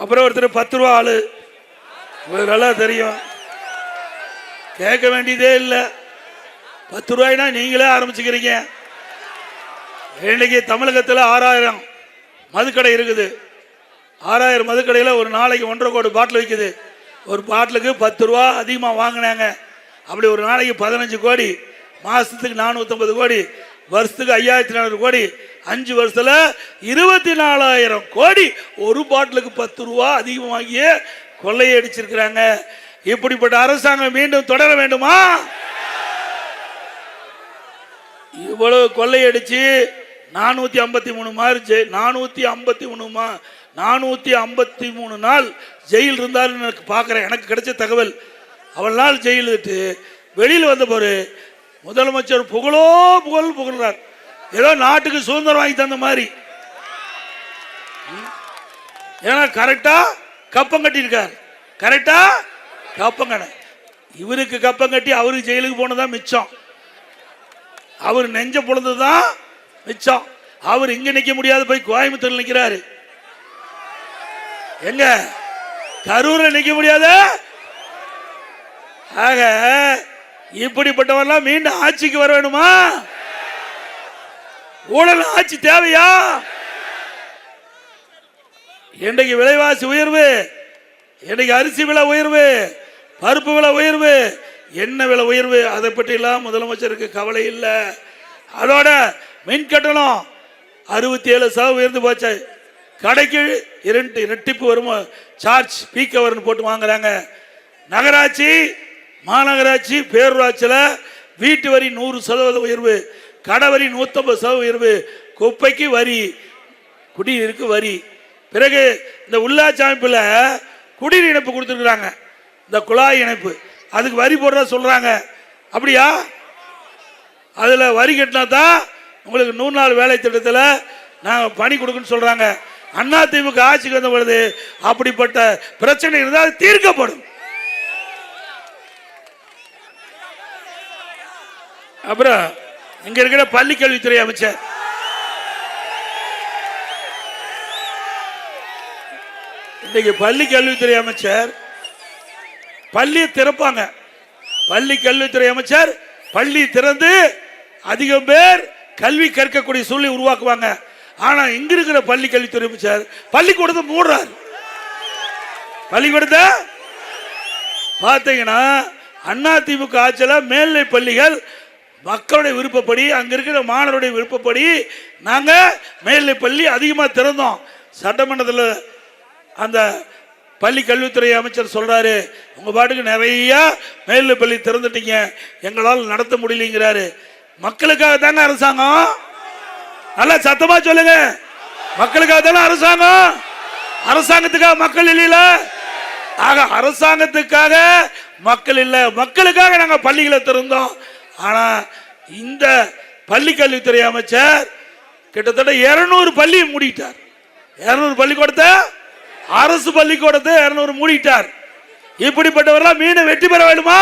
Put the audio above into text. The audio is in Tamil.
அப்புறம் ஒருத்தர் 10 ரூபா ஆளு, உங்களுக்கு நல்லா தெரியும், கேட்க வேண்டியதே இல்லை. 10 ரூபாய்னா நீங்களே ஆரம்பிச்சுக்கிறீங்க. இன்னைக்கு தமிழகத்தில் 6000 மதுக்கடை இருக்குது. 6000 மதுக்கடையில் ஒரு நாளைக்கு 1.5 கோடி பாட்டில் விற்குது. ஒரு பாட்டிலுக்கு 10 ரூபா அதிகமாக வாங்கினாங்க. அப்படி ஒரு நாளைக்கு 15 கோடி, மாதத்துக்கு 450 கோடி, வருஷத்துக்கு 5400 கோடி, 5 வருஷத்துல 24,000 கோடி ஒரு பாட்டிலுக்கு 10 ரூபா அதிகமாக வாங்கியே கொள்ளையடிச்சிருக்கிறாங்க. இப்படிப்பட்ட அரசாங்கம் மீண்டும் தொடர வேண்டுமா? இவ்வளவு கொள்ளையடிச்சு 453 நாள் ஜெயில் இருந்தார் எனக்கு பார்க்குறேன். எனக்கு கிடைச்ச தகவல், அவள் நாள் ஜெயில் விட்டு வெளியில் வந்த போது முதலமைச்சர் புகழ்றார். ஏதோ நாட்டுக்கு சுதந்திரம் வாங்கி தந்த மாதிரி. ஏன்னா கரெக்டா கப்பம் கட்டியிருக்கார். கரெக்டா கப்பங்கட இவருக்கு கப்பம் கட்டி அவருக்கு ஜெயிலுக்கு போனதான் மிச்சம். அவர் நெஞ்ச பொழுதுதான் மிச்சம். அவர் இங்க நிக்க முடியாது, போய் கோயம்புத்தூர் நிக்கிறாரு. எங்க கரூர்ல நிக்க முடியாது. ஆக இப்படிப்பட்டவரெல்லாம் மீண்டும் ஆட்சிக்கு வர வேணுமா? ஊழல் ஆட்சி தேவையா? இன்றைக்கு விலைவாசி உயர்வு, இன்றைக்கு அரிசி விலை உயர்வு, பருப்பு விலை உயர்வு, என்ன விலை உயர்வு, அதை பற்றி எல்லாம் முதலமைச்சருக்கு கவலை இல்லை. அதோட மின் கட்டணம் 67% உயர்ந்து போச்சு. கடைக்கு இரட்டிப்பு வரும் சார்ஜ், பீக் அவர்னு போட்டு வாங்குறாங்க. நகராட்சி, மாநகராட்சி, பேரூராட்சியில் வீட்டு வரி 100% உயர்வு, கடை வரி 150% உயர்வு, குப்பைக்கு வரி, குடிநீருக்கு வரி. பிறகு இந்த உள்ளாட்சி அமைப்பில் குடிநீர் இணைப்பு கொடுத்துருக்குறாங்க, இந்த குழாய் இணைப்பு, அதுக்கு வரி போடுறதா சொல்றாங்க. அப்படியா? அதில் வரி கட்டினா தான் உங்களுக்கு 100 நாள் வேலை திட்டத்தில் நாங்கள் பணி கொடுக்குன்னு சொல்றாங்க. அதிமுக ஆட்சிக்கு வந்த பொழுது அப்படிப்பட்ட பிரச்சனை இருந்தால் தீர்க்கப்படும். அப்புறம் இங்க இருக்கிற பள்ளிக்கல்வித்துறை அமைச்சர், இன்னைக்கு பள்ளிக்கல்வித்துறை அமைச்சர் பள்ளியை திறப்பாங்க. பள்ளிக்கல்வித்துறை அமைச்சர் பள்ளி திறந்து அதிகம் பேர் கல்வி கற்கக்கூடிய சூழ்நிலை உருவாக்குவாங்க. ஆனா இங்க இருக்கிற பள்ளிக்கல்வித்துறை அமைச்சர் பள்ளிக்கூடத்தை மூடுறார். பள்ளிக்கூடத்தை பார்த்தீங்கன்னா அதிமுக ஆட்சியில் மேல்நிலை பள்ளிகள் மக்களுடைய விருப்பப்படி, அங்க இருக்கிற மாணவருடைய விருப்பப்படி நாங்க மேல்நிலை பள்ளி அதிகமாக திறந்தோம். சட்டமன்றத்தில் அந்த பள்ளி கல்வித்துறை அமைச்சர் சொல்றாரு, உங்க பாட்டுக்கு நிறைய மேல்நிலை பள்ளி திறந்துட்டீங்க, எங்களால் நடத்த முடியலைங்கிறாரு. மக்களுக்காக தானே அரசாங்கம்? நல்லா சத்தமா சொல்லுங்க. மக்களுக்காக தானே அரசாங்கம்? அரசாங்கத்துக்காக மக்கள் இல்ல. ஆக அரசாங்கத்துக்காக மக்கள் இல்ல, மக்களுக்காக நாங்க பள்ளிகளை திறந்தோம். ஆனா இந்த பள்ளி கல்வித்துறை அமைச்சர் கிட்டத்தட்ட 200 பள்ளி மூடிட்டார். 200 பள்ளிக்கூடத்தை, அரசு பள்ளிக்கூடத்தை 200 மூடிட்டார். இப்படிப்பட்டவரெல்லாம் மீண்டும் வெற்றி பெற வேண்டுமா?